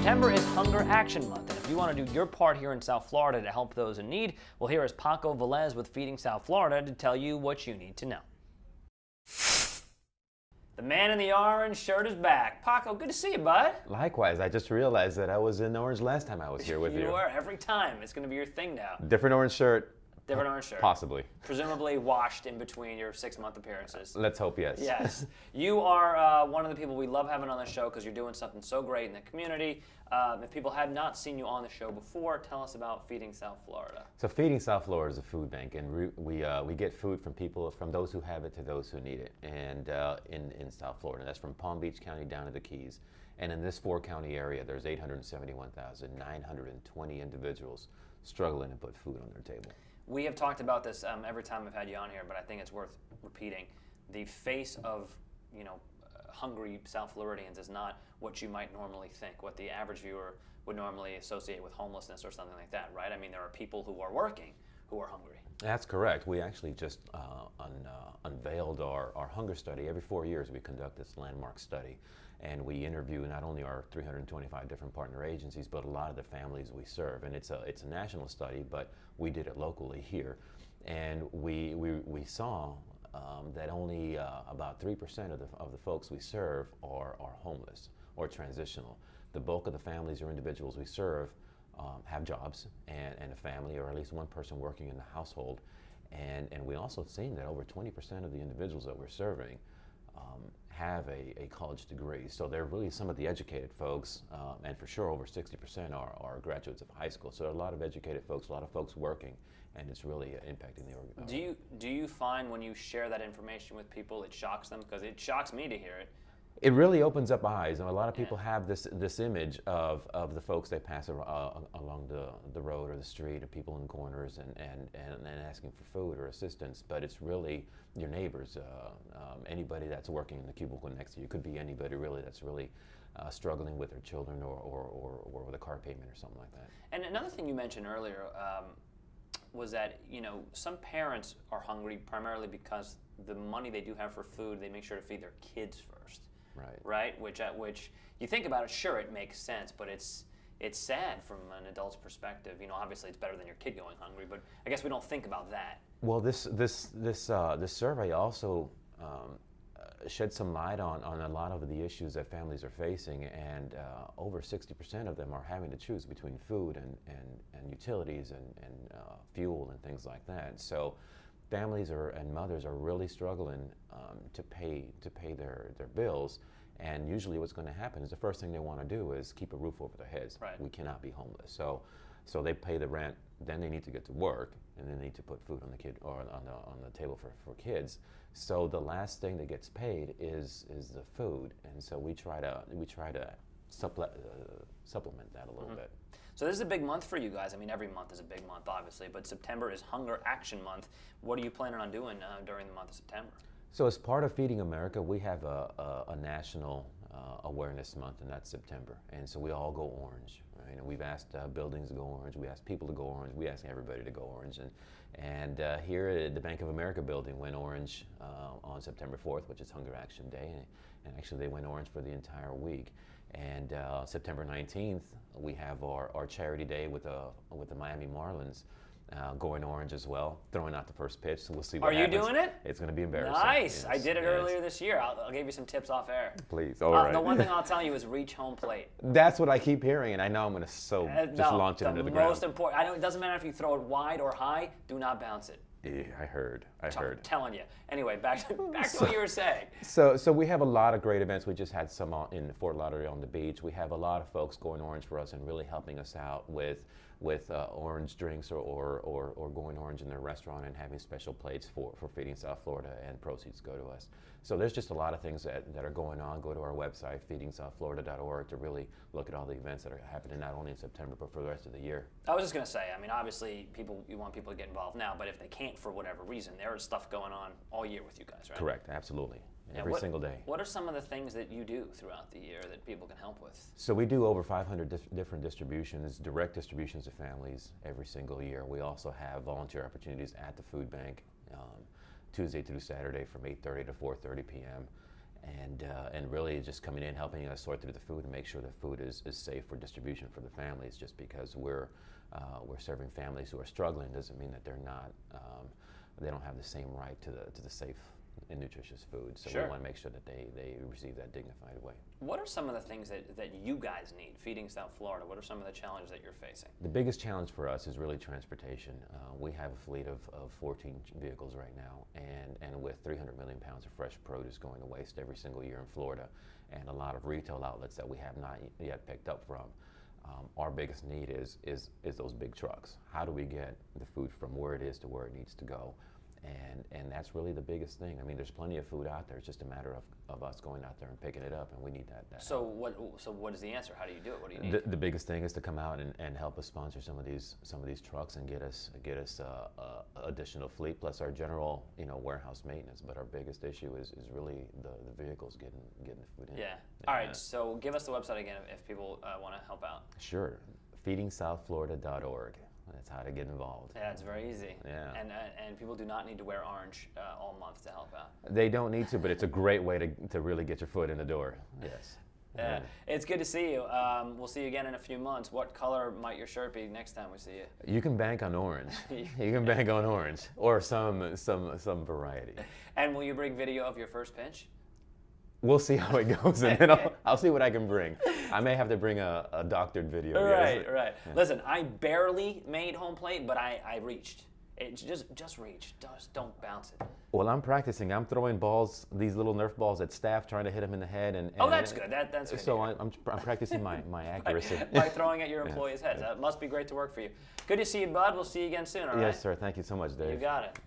September is Hunger Action Month, and if you want to do your part here in South Florida to help those in need, well, here is Paco Velez with Feeding South Florida to tell you what you need to know. The man in the orange shirt is back. Paco, good to see you, bud. Likewise, I just realized that I was in orange last time I was here with you. You were, every time. It's going to be your thing now. Different orange shirt. Different orange shirt. Possibly. Presumably washed in between your 6-month appearances. Let's hope yes. Yes. You are one of the people we love having on the show because you're doing something so great in the community. If people have not seen you on the show before, tell us about Feeding South Florida. So Feeding South Florida is a food bank, and we get food from people, from those who have it to those who need it, and in South Florida. That's from Palm Beach County down to the Keys. And in this 4-county area, there's 871,920 individuals struggling to put food on their table. We have talked about this every time we've had you on here, but I think it's worth repeating. The face of, hungry South Floridians is not what you might normally think, what the average viewer would normally associate with homelessness or something like that, right? I mean, there are people who are working who are hungry. That's correct. We actually just unveiled our hunger study. Every 4 years we conduct this landmark study, and we interview not only our 325 different partner agencies, but a lot of the families we serve. And it's a national study, but we did it locally here. And we saw that only about 3% of the folks we serve are homeless or transitional. The bulk of the families or individuals we serve have jobs and a family, or at least one person working in the household. And we also seen that over 20% of the individuals that we're serving have a college degree. So they're really some of the educated folks, and for sure over 60% are graduates of high school. So there are a lot of educated folks, a lot of folks working, and it's really impacting the organization. Do you find when you share that information with people, it shocks them? Because it shocks me to hear it. It really opens up eyes, and a lot of people have this image of the folks they pass along the road or the street, or people in corners and asking for food or assistance. But it's really your neighbors, anybody that's working in the cubicle next to you. It could be anybody really that's really struggling with their children or with a car payment or something like that. And another thing you mentioned earlier was that some parents are hungry primarily because the money they do have for food, they make sure to feed their kids first. Right. Which you think about it, sure, it makes sense, but it's sad from an adult's perspective. Obviously it's better than your kid going hungry, but I guess we don't think about that. Well, this survey also shed some light on a lot of the issues that families are facing, and over 60% of them are having to choose between food and utilities and fuel and things like that. So families and mothers are really struggling to pay their bills, and usually what's going to happen is the first thing they want to do is keep a roof over their heads. Right. We cannot be homeless, so they pay the rent, then they need to get to work, and then they need to put food on the kid or on the table for kids. So the last thing that gets paid is the food, and so we try to supplement that a little bit. So this is a big month for you guys. I mean, every month is a big month, obviously, but September is Hunger Action Month. What are you planning on doing during the month of September? So as part of Feeding America, we have a national awareness month, and that's September. And so we all go orange, right? And we've asked buildings to go orange. We asked people to go orange. We ask everybody to go orange. And here at the Bank of America building went orange on September 4th, which is Hunger Action Day. And actually they went orange for the entire week. And September 19th, we have our charity day with the Miami Marlins going orange as well, throwing out the first pitch. So we'll see what happens. Are you doing it? It's going to be embarrassing. Nice. Yes, I did it earlier this year. I'll give you some tips off air. Please. All right. The one thing I'll tell you is reach home plate. That's what I keep hearing, and I know I'm going to just launch it into the ground. Most important. It doesn't matter if you throw it wide or high. Do not bounce it. Yeah, I heard. I'm telling you. Anyway, back to what you were saying. So we have a lot of great events. We just had some in Fort Lauderdale on the beach. We have a lot of folks going orange for us and really helping us out with orange drinks or going orange in their restaurant and having special plates for Feeding South Florida, and proceeds go to us. So there's just a lot of things that are going on. Go to our website, feedingsouthflorida.org, to really look at all the events that are happening not only in September but for the rest of the year. I was just going to say, I mean, obviously you want people to get involved now, but if they can't for whatever reason, there is stuff going on all year with you guys, right? Correct, absolutely. Every single day. What are some of the things that you do throughout the year that people can help with? So we do over 500 different distributions, direct distributions to families every single year. We also have volunteer opportunities at the food bank Tuesday through Saturday from 8:30 to 4:30 p.m. and really just coming in, helping us sort through the food and make sure the food is safe for distribution for the families. Just because we're serving families who are struggling doesn't mean that they're not, they don't have the same right to the safe and nutritious food. So Sure. we want to make sure that they receive that dignified way. What are some of the things that you guys need feeding South Florida? What are some of the challenges that you're facing? The biggest challenge for us is really transportation. We have a fleet of 14 vehicles right now, and with 300 million pounds of fresh produce going to waste every single year in Florida, and a lot of retail outlets that we have not yet picked up from, our biggest need is those big trucks. How do we get the food from where it is to where it needs to go? And that's really the biggest thing. I mean, there's plenty of food out there. It's just a matter of us going out there and picking it up, and we need that So help. what is the answer? How do you do it? What do you need? The biggest thing is to come out and help us sponsor some of these trucks and get us additional fleet plus our general warehouse maintenance. But our biggest issue is really the vehicles getting the food in. Yeah. All right. So give us the website again if people want to help out. Sure. feedingsouthflorida.org. That's how to get involved. Yeah, it's very easy. Yeah. And people do not need to wear orange all month to help out. They don't need to, but it's a great way to really get your foot in the door. Yes. Yeah. It's good to see you. We'll see you again in a few months. What color might your shirt be next time we see you? You can bank on orange. You can bank on orange or some variety. And will you bring video of your first pinch? We'll see how it goes, and then I'll see what I can bring. I may have to bring a doctored video. Right. Yeah. Listen, I barely made home plate, but I reached. It just reach. Just don't bounce it. Well, I'm practicing. I'm throwing balls, these little Nerf balls at staff, trying to hit them in the head. And that's good. That's good. So I'm practicing my accuracy. By throwing at your employees' heads. That must be great to work for you. Good to see you, bud. We'll see you again soon, all right? Yes, sir. Thank you so much, Dave. You got it.